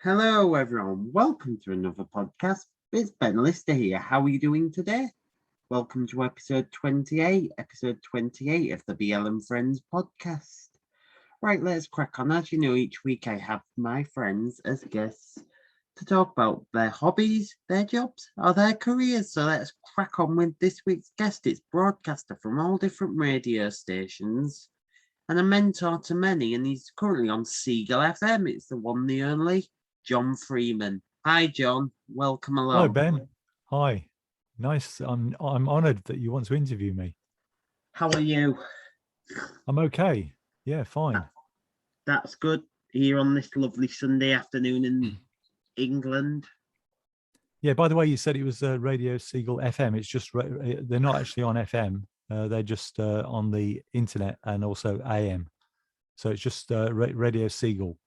Hello, everyone. Welcome to another podcast. It's Ben Lister here. How are you doing today? Welcome to episode 28 of the BL and Friends podcast. Right, let's crack on. As you know, each week I have my friends as guests to talk about their hobbies, their jobs, or their careers. So let's crack on with this week's guest. It's broadcaster from all different radio stations and a mentor to many, and he's currently on Seagull FM. It's the one, the only John Freeman. Hi, John. Welcome Hello, along. Ben. Hi. Nice. I'm honoured that you want to interview me. How are you? I'm okay. Yeah, fine. That's good. Here on this lovely Sunday afternoon in England. Yeah. By the way, you said it was Radio Seagull FM. It's just they're not actually on FM. They're just on the internet and also AM. So it's just Radio Seagull.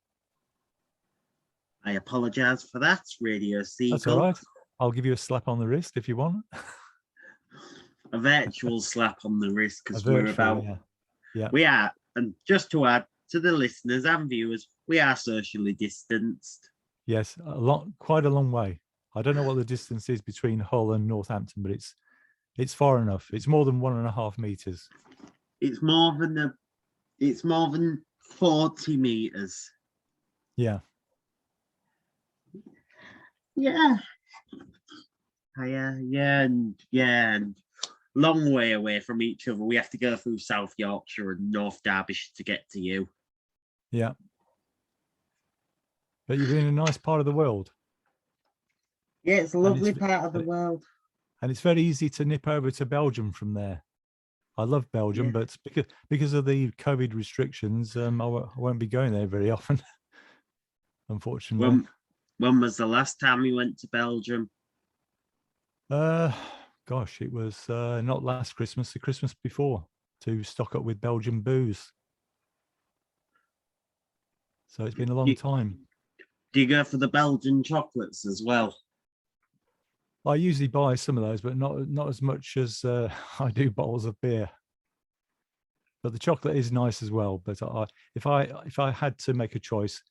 I apologise for that, Radio Seagull. That's all right. I'll give you a slap on the wrist if you want. A virtual slap on the wrist, because we're about. Yeah. We are, and just to add to the listeners and viewers, we are socially distanced. Yes, quite a long way. I don't know what the distance is between Hull and Northampton, but it's far enough. It's more than 1.5 meters. It's more than 40 meters. Yeah. Yeah. And long way away from each other. We have to go through South Yorkshire and North Derbyshire to get to you. Yeah. But you're in a nice part of the world. Yeah, it's a lovely part of the world. And it's very easy to nip over to Belgium from there. I love Belgium, but because of the COVID restrictions, I won't be going there very often, unfortunately. When was the last time you went to Belgium? Gosh, it was not last Christmas, the Christmas before, to stock up with Belgian booze. So it's been a long time. Do you go for the Belgian chocolates as well? I usually buy some of those, but not as much as I do bottles of beer. But the chocolate is nice as well. But if I had to make a choice,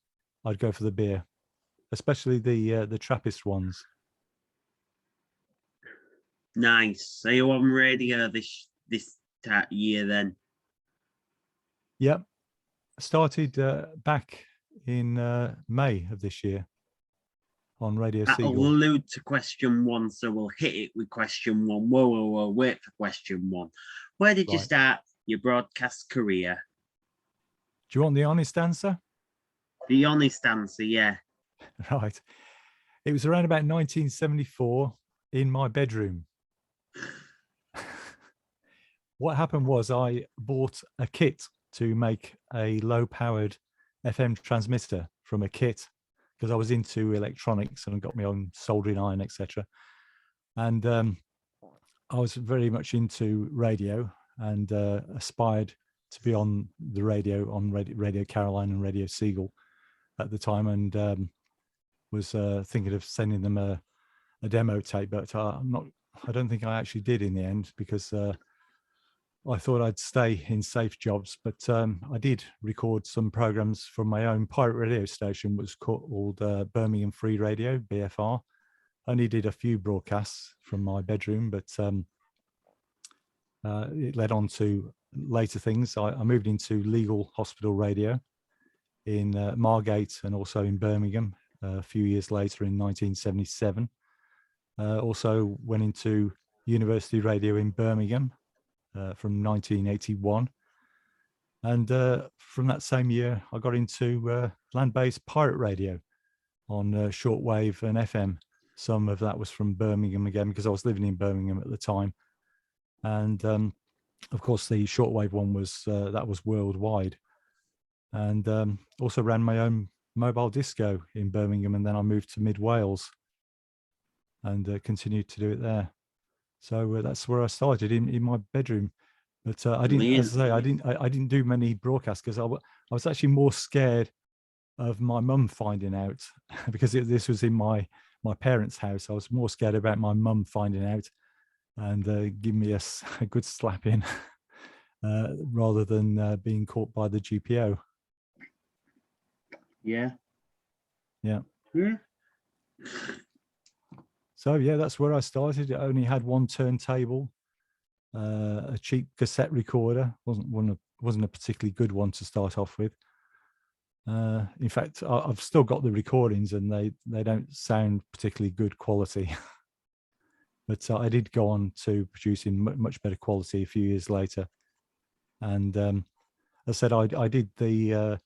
I'd go for the beer, especially the Trappist ones. Nice. Are you on radio this year then? Yep. Started back in May of this year on Radio Seagull. That'll allude to question one, so we'll hit it with question one. Whoa, wait for question one. Where did you start your broadcast career? Do you want the honest answer? The honest answer, yeah. Right. It was around about 1974 in my bedroom. What happened was I bought a kit to make a low-powered FM transmitter from a kit because I was into electronics and I got my own soldering iron, etc. And I was very much into radio and aspired to be on the radio, on Radio Caroline and Radio Seagull at the time, and was thinking of sending them a demo tape, but I don't think I actually did in the end because I thought I'd stay in safe jobs, but I did record some programs from my own pirate radio station, which was called Birmingham Free Radio, BFR. Only did a few broadcasts from my bedroom, but it led on to later things. I moved into legal hospital radio in Margate and also in Birmingham a few years later in 1977. Also went into university radio in Birmingham from 1981. And from that same year, I got into land-based pirate radio on shortwave and FM. Some of that was from Birmingham again, because I was living in Birmingham at the time. And of course, the shortwave one was worldwide. And also ran my own mobile disco in Birmingham, and then I moved to Mid Wales and continued to do it there. So that's where I started in my bedroom. But I didn't, as I say, I didn't do many broadcasts because I was actually more scared of my mum finding out because this was in my parents' house. I was more scared about my mum finding out and giving me a good slap in rather than being caught by the GPO. Yeah. Yeah. Yeah. So yeah, that's where I started. It only had one turntable, a cheap cassette recorder. Wasn't a particularly good one to start off with. In fact, I've still got the recordings, and they don't sound particularly good quality. But I did go on to producing much better quality a few years later. And as I said, I did the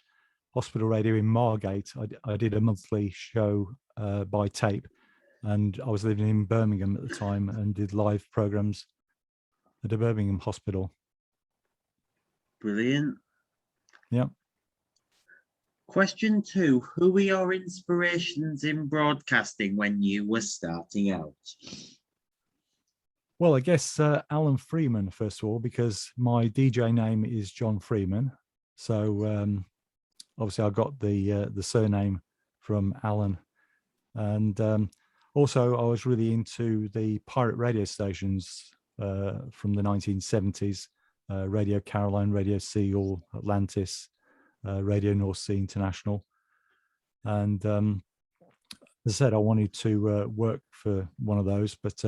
hospital radio in Margate. I did a monthly show by tape, and I was living in Birmingham at the time and did live programs at a Birmingham hospital. Brilliant. Yeah. Question 2. Who were your inspirations in broadcasting when you were starting out? Well, I guess Alan Freeman, first of all, because my DJ name is John Freeman. So obviously I got the surname from Alan. And also I was really into the pirate radio stations from the 1970s, Radio Caroline, Radio Seagull, Atlantis, Radio North Sea International. And as I said, I wanted to work for one of those, but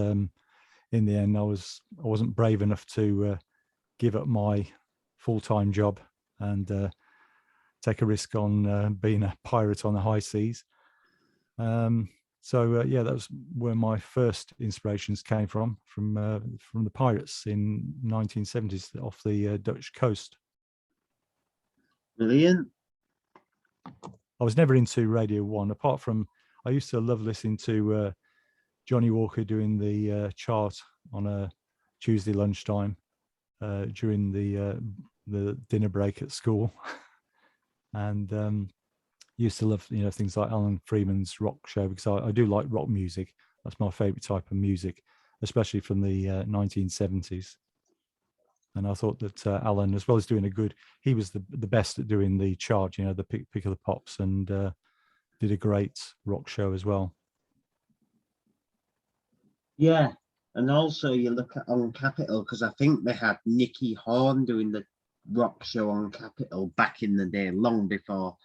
in the end, I wasn't brave enough to give up my full-time job and take a risk on being a pirate on the high seas. So yeah, that was where my first inspirations came from the pirates in 1970s off the Dutch coast. Brilliant. I was never into Radio 1, apart from I used to love listening to Johnny Walker doing the chart on a Tuesday lunchtime during the dinner break at school, and used to love things like Alan Freeman's rock show, because I do like rock music. That's my favorite type of music, especially from the 1970s. And I thought that Alan, as well as doing he was the best at doing the chart, the pick of the pops, and did a great rock show as well. Yeah, and also you look at on Capital, because I think they had Nicky Horn doing the rock show on Capital back in the day, long before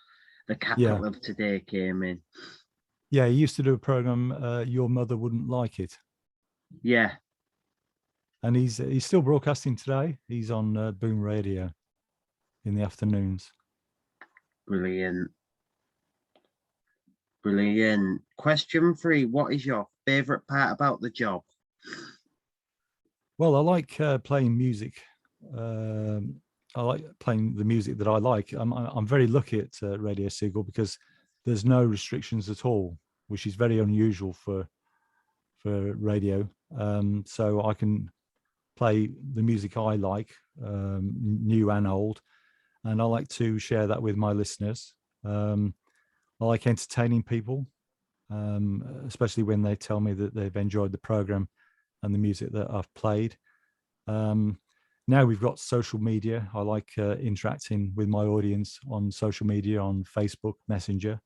the Capital of Today came in. Yeah, he used to do a program, Your Mother Wouldn't Like It. Yeah. And he's still broadcasting today. He's on Boom Radio in the afternoons. Brilliant. Brilliant. Question 3. What is your favourite part about the job? Well, I like playing music. I like playing the music that I like. I'm very lucky at Radio Seagull, because there's no restrictions at all, which is very unusual for radio. So I can play the music I like, new and old, and I like to share that with my listeners. I like entertaining people, especially when they tell me that they've enjoyed the program and the music that I've played. Now we've got social media. I like interacting with my audience on social media, on Facebook Messenger.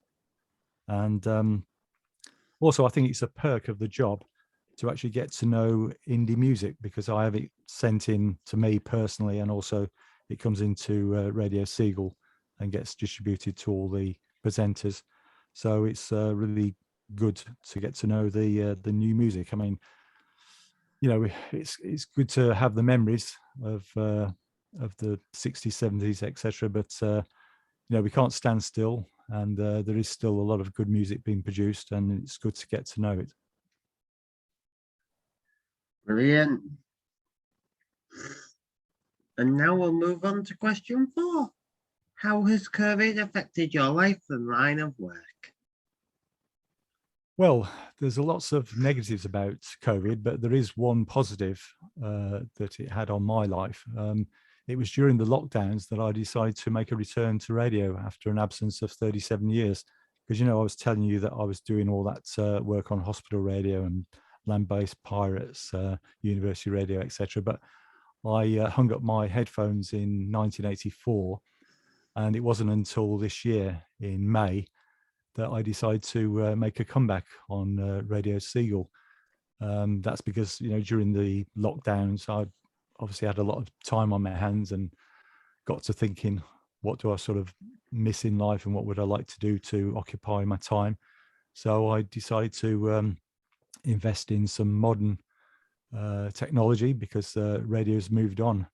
And also I think it's a perk of the job to actually get to know indie music, because I have it sent in to me personally, and also it comes into Radio Seagull and gets distributed to all the presenters. So it's really good to get to know the new music. I mean, it's good to have the memories of the 60s, 70s, etc. But we can't stand still, and there is still a lot of good music being produced, and it's good to get to know it. Brilliant. And now we'll move on to question 4. How has COVID affected your life and line of work? Well, there's lots of negatives about COVID, but there is one positive that it had on my life. It was during the lockdowns that I decided to make a return to radio after an absence of 37 years. Because, I was telling you that I was doing all that work on hospital radio and land-based pirates, university radio, etc. But I hung up my headphones in 1984, and it wasn't until this year in May that I decided to make a comeback on Radio Seagull. That's because, during the lockdowns, I obviously had a lot of time on my hands and got to thinking, what do I sort of miss in life, and what would I like to do to occupy my time? So I decided to invest in some modern technology, because radio's moved on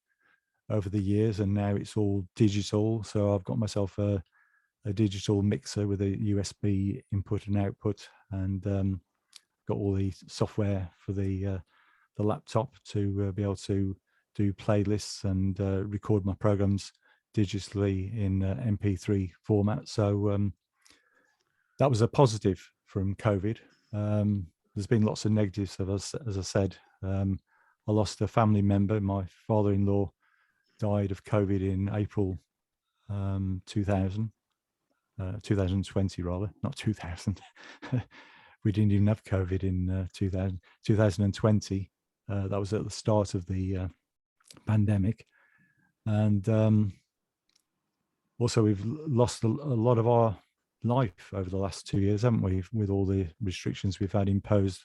over the years and now it's all digital. So I've got myself a digital mixer with a USB input and output, and got all the software for the laptop to be able to do playlists and record my programs digitally in MP3 format. So that was a positive from COVID. There's been lots of negatives, as I said. I lost a family member. My father-in-law died of COVID in April 2020 rather, not 2000. We didn't even have COVID in 2020. That was at the start of the pandemic. And also we've lost a lot of our life over the last 2 years, haven't we, with all the restrictions we've had imposed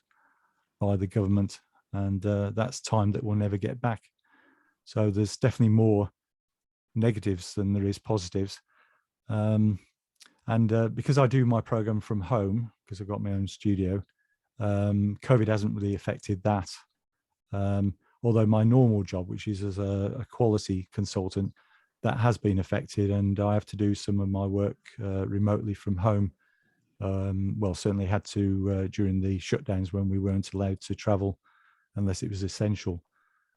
by the government, and that's time that we'll never get back. So there's definitely more negatives than there is positives. Because I do my program from home, because I've got my own studio, COVID hasn't really affected that. Although my normal job, which is as a quality consultant, that has been affected, and I have to do some of my work remotely from home. Well, certainly had to during the shutdowns when we weren't allowed to travel unless it was essential.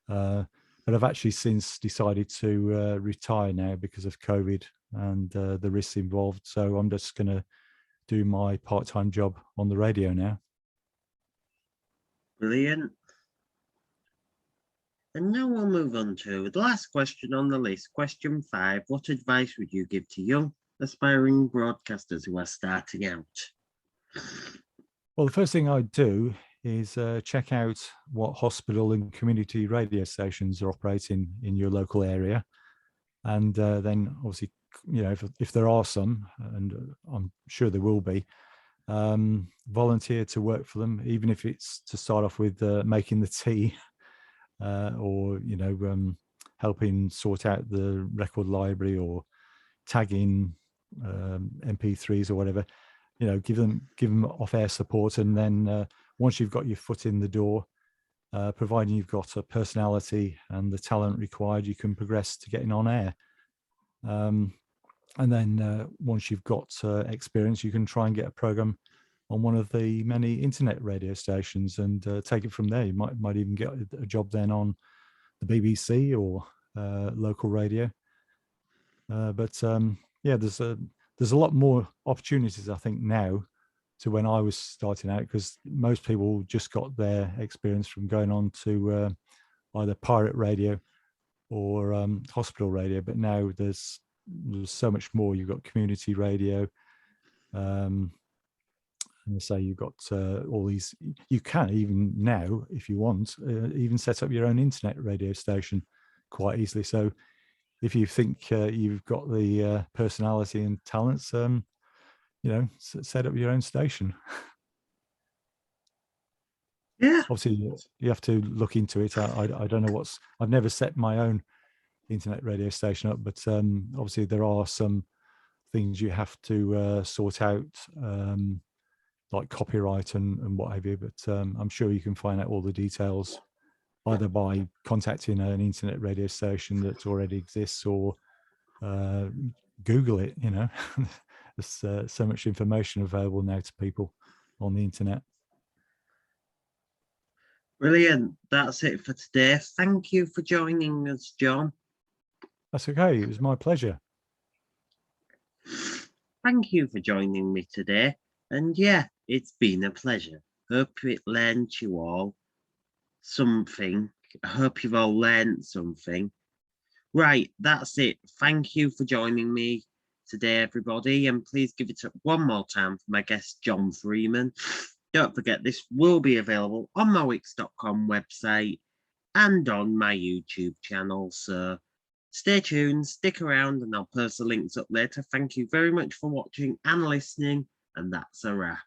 But I've actually since decided to retire now because of COVID and the risks involved. So I'm just going to do my part-time job on the radio now. Brilliant. And now we'll move on to the last question on the list, question 5. What advice would you give to young, aspiring broadcasters who are starting out? Well, the first thing I'd do is check out what hospital and community radio stations are operating in your local area. And then obviously, you know, if there are some, and I'm sure there will be, volunteer to work for them, even if it's to start off with making the tea, or, you know, helping sort out the record library or tagging MP3s or whatever. You know, give them off-air support, and then once you've got your foot in the door, providing you've got a personality and the talent required, you can progress to getting on air. And then once you've got experience, you can try and get a program on one of the many internet radio stations and take it from there. You might even get a job then on the BBC or local radio. Yeah, there's a lot more opportunities, I think, now to when I was starting out, because most people just got their experience from going on to either pirate radio or hospital radio. But now there's so much more. You've got community radio. And say you've got all these. You can even now, if you want, even set up your own internet radio station quite easily. So if you think you've got the personality and talents, you know, set up your own station. Yeah. Obviously, you have to look into it. I don't know I've never set my own internet radio station up, but obviously there are some things you have to sort out, like copyright and what have you. But I'm sure you can find out all the details either by contacting an internet radio station that already exists or Google it. You know, there's so much information available now to people on the internet. Brilliant. That's it for today. Thank you for joining us, John. That's okay. It was my pleasure. Thank you for joining me today. And yeah, it's been a pleasure. Hope it learned you all something. I hope you've all learned something. Right, that's it. Thank you for joining me today, everybody. And please give it up one more time for my guest, John Freeman. Don't forget, this will be available on my Wix.com website and on my YouTube channel. So stay tuned, stick around, and I'll post the links up later. Thank you very much for watching and listening. And that's a wrap.